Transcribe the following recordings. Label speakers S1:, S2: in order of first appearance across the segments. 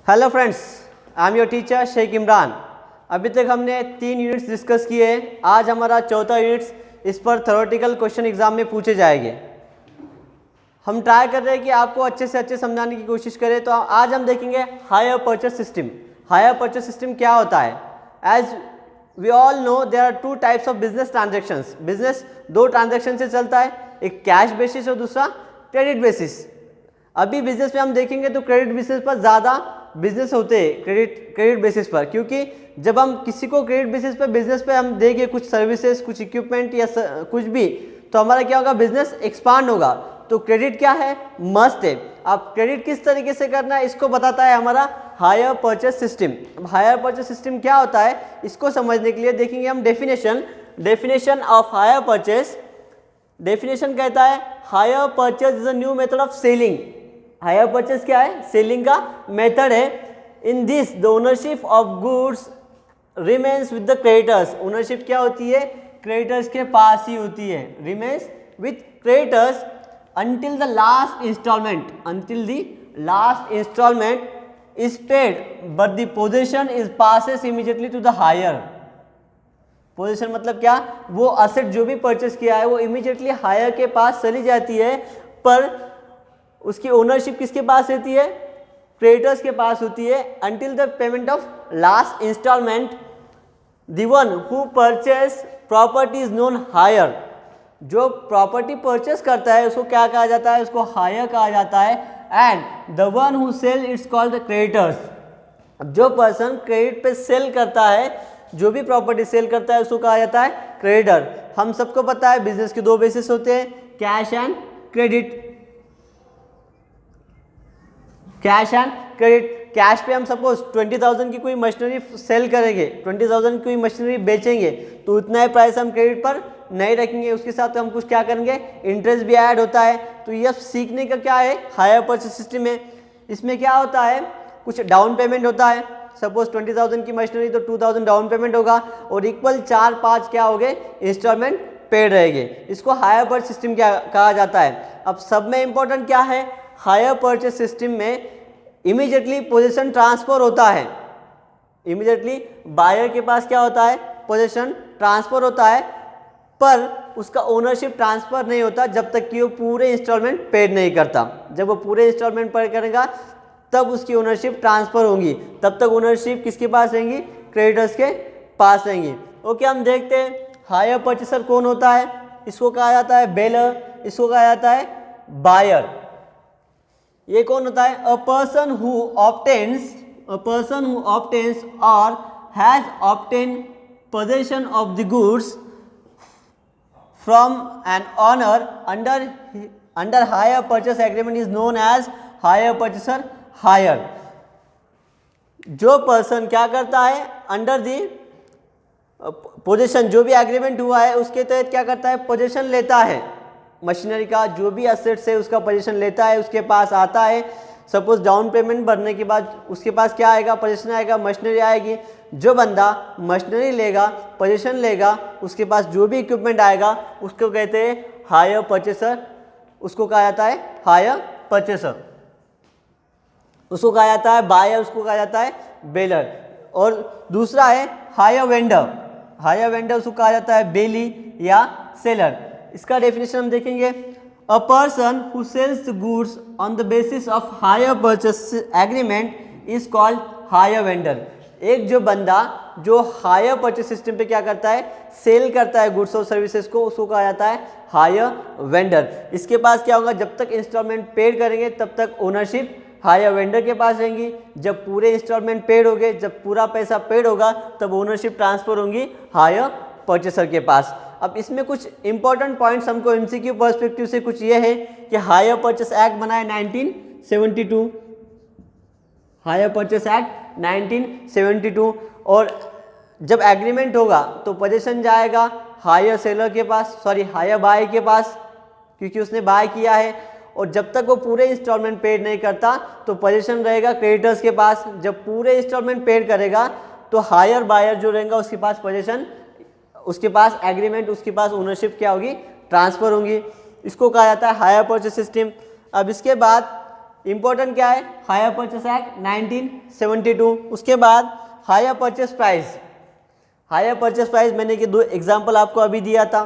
S1: Hello friends, I am your teacher Sheikh Imran. अभी तक हमने 3 यूनिट्स डिस्कस किए। आज हमारा चौथा यूनिट्स, इस पर थ्योरेटिकल क्वेश्चन एग्जाम में पूछे जाएंगे। हम ट्राई कर रहे हैं कि आपको अच्छे से अच्छे समझाने की कोशिश करें। तो आज हम देखेंगे hire purchase system. Hire purchase system क्या होता है? As we all know there are 2 types of business transactions. Business 2 transaction से चलता है, एक कैश बेसिस और दूसरा क्रेडिट बेसिस। अभी बिजनेस में हम देखेंगे तो क्रेडिट बेसिस पर ज़्यादा बिजनेस होते हैं, क्रेडिट बेसिस पर, क्योंकि जब हम किसी को क्रेडिट बेसिस पर बिजनेस पे हम देंगे कुछ सर्विसेज, कुछ इक्विपमेंट या कुछ भी, तो हमारा क्या होगा, बिजनेस एक्सपांड होगा। तो क्रेडिट क्या है, मस्ट है। अब क्रेडिट किस तरीके से करना है इसको बताता है हमारा higher purchase system. Hire purchase system क्या होता है इसको समझने के लिए देखेंगे हम definition of hire purchase. Definition कहता है hire purchase is a new method of selling. Hire purchase क्या है, सेलिंग का मेथड है। In this the ownership of goods remains with the creditors. Ownership क्या होती है, क्रेडिटर्स के पास ही होती है। Remains with creditors until the last installment is paid, but the possession is passes immediately to the higher. Position मतलब क्या, वो asset जो भी परचेस किया है वो इमीडिएटली हायर के पास चली जाती है, पर उसकी ओनरशिप किसके पास रहती है, क्रेडिटर्स के पास होती है। until the payment of last installment the one who purchase property is known higher. जो प्रॉपर्टी परचेस करता है उसको क्या कहा जाता है, उसको हायर कहा जाता है। And the one who sell its called creditors. जो पर्सन क्रेडिट पे सेल करता है, जो भी प्रॉपर्टी सेल करता है उसको कहा जाता है क्रेडिटर। हम सबको पता है बिजनेस के 2 बेसिस होते हैं, cash and credit. Cash and credit. Cash पे हम सपोज 20,000 की कोई मशीनरी सेल करेंगे, 20,000 की कोई मशीनरी बेचेंगे, तो उतना ही प्राइस हम क्रेडिट पर नहीं रखेंगे, उसके साथ हम कुछ क्या करेंगे, इंटरेस्ट भी ऐड होता है। तो ये सीखने का क्या है, हायर परचेस सिस्टम है। इसमें क्या होता है, कुछ डाउन पेमेंट होता है। सपोज 20,000 की मशीनरी तो 2,000 डाउन पेमेंट होगा और इक्वल 4-5 क्या हो गए, इंस्टॉलमेंट पेड रहेंगे। इसको हायर परचेस सिस्टम क्या कहा जाता है। अब सब में इंपॉर्टेंट क्या है, हायर परचेस सिस्टम में इमीडिएटली पोजीशन ट्रांसफर होता है। इमीडिएटली बायर के पास क्या होता है, पोजीशन ट्रांसफर होता है, पर उसका ओनरशिप ट्रांसफर नहीं होता जब तक कि वो पूरे इंस्टॉलमेंट पेड नहीं करता। जब वो पूरे इंस्टॉलमेंट पेड करेगा तब उसकी ओनरशिप ट्रांसफर होगी। तब तक ओनरशिप किसके पास रहेंगी, क्रेडिटर्स के पास रहेंगी। ओके, हम देखते हैं हायर परचेसर कौन होता है। इसको कहा जाता है बेलर, इसको कहा जाता है बायर। ये कौन होता है, अ पर्सन हु ऑब्टेन्स और has obtain possession of the goods from an owner under hire purchase agreement is known as hire purchaser hire. जो पर्सन क्या करता है, अंडर दी पोजीशन, जो भी एग्रीमेंट हुआ है उसके तहत क्या करता है, पोजीशन लेता है। मशीनरी का जो भी एसेट्स है उसका पोजीशन लेता है, उसके पास आता है। सपोज डाउन पेमेंट भरने के बाद उसके पास क्या आएगा, पोजीशन आएगा, मशीनरी आएगी। जो बंदा मशीनरी लेगा, पोजीशन लेगा, उसके पास जो भी इक्विपमेंट आएगा उसको कहते हैं हायर परचेसर। उसको कहा जाता है हायर परचेसर। उसको कहा जाता है बायर, उसको कहा जाता है बेलर। और दूसरा है हायर वेंडर। हायर वेंडर उसको कहा जाता है बेली या सेलर। इसका डेफिनेशन हम देखेंगे, a person who sells the goods on the basis of hire purchase agreement is called hire vendor. एक जो बंदा जो हायर परचेस सिस्टम पे क्या करता है, सेल करता है गुड्स और सर्विसेज को, उसको कहा जाता है हायर वेंडर। इसके पास क्या होगा, जब तक इंस्टॉलमेंट पेड करेंगे तब तक ओनरशिप हायर वेंडर के पास रहेंगी। जब पूरे इंस्टॉलमेंट पेड हो गए, जब पूरा पैसा पेड होगा, तब ओनरशिप ट्रांसफर होंगी हायर परचेसर के पास। अब इसमें कुछ इंपॉर्टेंट पॉइंट्स हमको एमसीक्यू पर्सपेक्टिव से कुछ ये है कि हायर परचेस एक्ट बना है 1972। Hire purchase act 1972। और जब एग्रीमेंट होगा तो पोजीशन जाएगा हायर सेलर के पास, हायर बाय के पास, क्योंकि उसने बाय किया है। और जब तक वो पूरे इंस्टॉलमेंट पेड नहीं करता तो पोजीशन रहेगा क्रेडिटर्स के पास। जब पूरे इंस्टॉलमेंट पेड करेगा तो हायर बायर जो रहेगा उसके पास पोजीशन, उसके पास एग्रीमेंट, उसके पास ओनरशिप क्या होगी, ट्रांसफर होंगी। इसको कहा जाता है हायर परचेस सिस्टम। अब इसके बाद इंपॉर्टेंट क्या है, हायर परचेस एक्ट 1972। उसके बाद higher purchase price. Higher purchase price मैंने कि 2 एग्जाम्पल आपको अभी दिया था।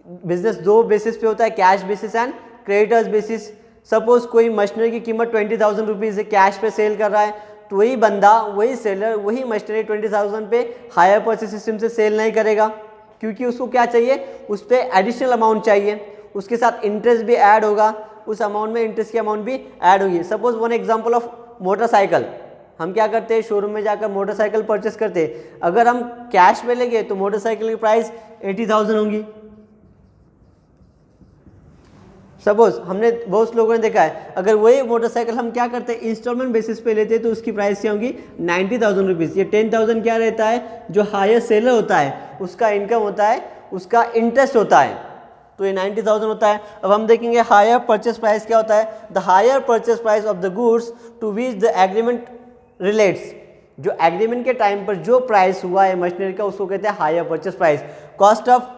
S1: बिजनेस 2 बेसिस पे होता है, cash basis and creditors basis. Suppose कोई मशीनरी की कीमत 20,000 रुपीज़ है, कैश पे सेल कर रहा है, तो वही बंदा, वही सेलर वही मशीनरी 20,000 पे हायर परचेस सिस्टम से सेल नहीं करेगा, क्योंकि उसको क्या चाहिए, उस पर एडिशनल अमाउंट चाहिए, उसके साथ इंटरेस्ट भी ऐड होगा, उस अमाउंट में इंटरेस्ट की अमाउंट भी ऐड होगी। Suppose one example of motorcycle, हम क्या करते हैं, शोरूम में जाकर मोटरसाइकिल परचेस करते हैं। अगर हम कैश में लेंगे तो मोटरसाइकिल की प्राइस 80,000 होंगी। सपोज हमने बहुत लोगों ने देखा है, अगर वही मोटरसाइकिल हम क्या करते हैं, इंस्टॉलमेंट बेसिस पे लेते हैं, तो उसकी प्राइस क्या होगी, 90,000 रुपीज़। ये 10,000 क्या रहता है, जो हायर सेलर होता है उसका इनकम होता है, उसका इंटरेस्ट होता है, तो ये 90,000 होता है। अब हम देखेंगे हायर परचेस प्राइस क्या होता है। The hire purchase price of the goods to which the agreement relates, जो एग्रीमेंट के टाइम पर जो प्राइस हुआ है मशीनरी का, उसको कहते हैं hire purchase price. Cost of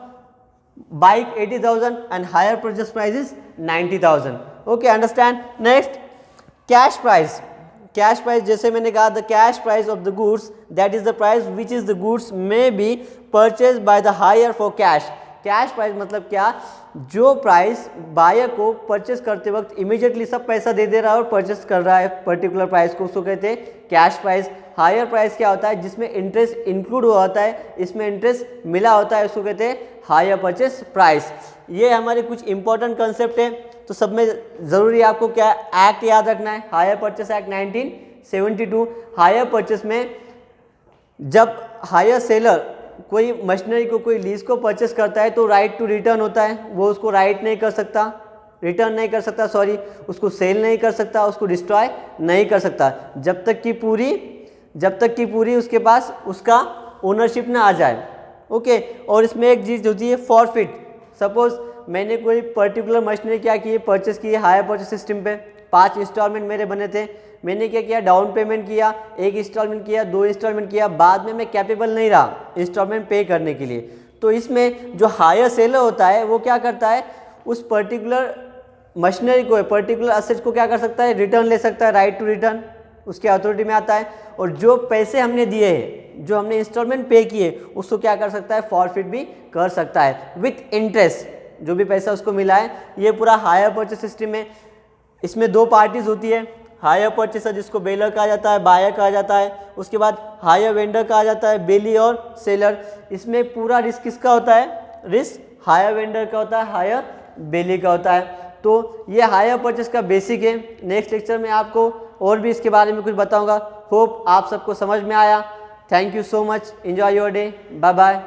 S1: bike 80,000 and hire purchase price is 90,000। Okay, understand. Next, cash price. Cash price, जैसे मैंने कहा, the cash price of the goods that is the price which is the goods may be purchase by the hire for cash. Cash price मतलब क्या, जो price buyer को purchase करते वक्त immediately सब पैसा दे रहा है और परचेस कर रहा है पर्टिकुलर प्राइस को, उसको कहते हैं कैश प्राइस। हायर प्राइस क्या होता है, जिसमें इंटरेस्ट इंक्लूड हुआ होता है, इसमें इंटरेस्ट मिला होता है, उसको कहते हैं हायर परचेस प्राइस। ये हमारे कुछ इंपॉर्टेंट कंसेप्ट है, तो सब में ज़रूरी आपको क्या एक्ट याद रखना है, hire purchase act 1972। Hire purchase में जब हायर सेलर कोई मशीनरी को, कोई लीज को परचेस करता है, तो राइट टू रिटर्न होता है, वो उसको राइट नहीं कर सकता, रिटर्न नहीं कर सकता, सॉरी, उसको सेल नहीं कर सकता, उसको डिस्ट्रॉय नहीं कर सकता, जब तक कि पूरी उसके पास उसका ओनरशिप ना आ जाए। ओके, और इसमें एक चीज़ होती है फॉरफिट। सपोज मैंने कोई पर्टिकुलर मशीनरी क्या की है, परचेस की है हायर परचेस सिस्टम पे, 5 इंस्टॉलमेंट मेरे बने थे, मैंने क्या किया, डाउन पेमेंट किया, 1 इंस्टॉलमेंट किया, 2 इंस्टॉलमेंट किया, बाद में मैं कैपेबल नहीं रहा इंस्टॉलमेंट पे करने के लिए, तो इसमें जो हायर सेलर होता है वो क्या करता है, उस पर्टिकुलर मशीनरी को, पर्टिकुलर असेट को क्या कर सकता है, रिटर्न ले सकता है, राइट टू रिटर्न उसके अथॉरिटी में आता है। और जो पैसे हमने दिए हैं, जो हमने इंस्टॉलमेंट पे किए, उसको क्या कर सकता है, फॉरफिट भी कर सकता है विथ इंटरेस्ट, जो भी पैसा उसको मिला है। ये पूरा हायर परचेस सिस्टम है। इसमें 2 पार्टीज होती है, हायर परचेसर जिसको बेलर कहा जाता है, बायर कहा जाता है, उसके बाद हायर वेंडर कहा जाता है, बेली और सेलर। इसमें पूरा रिस्क किसका होता है, रिस्क हायर वेंडर का होता है, हायर बेली का होता है। तो ये हायर परचेस का बेसिक है। नेक्स्ट लेक्चर में आपको और भी इसके बारे में कुछ बताऊंगा। होप आप सबको समझ में आया। Thank you so much, enjoy your day, bye bye.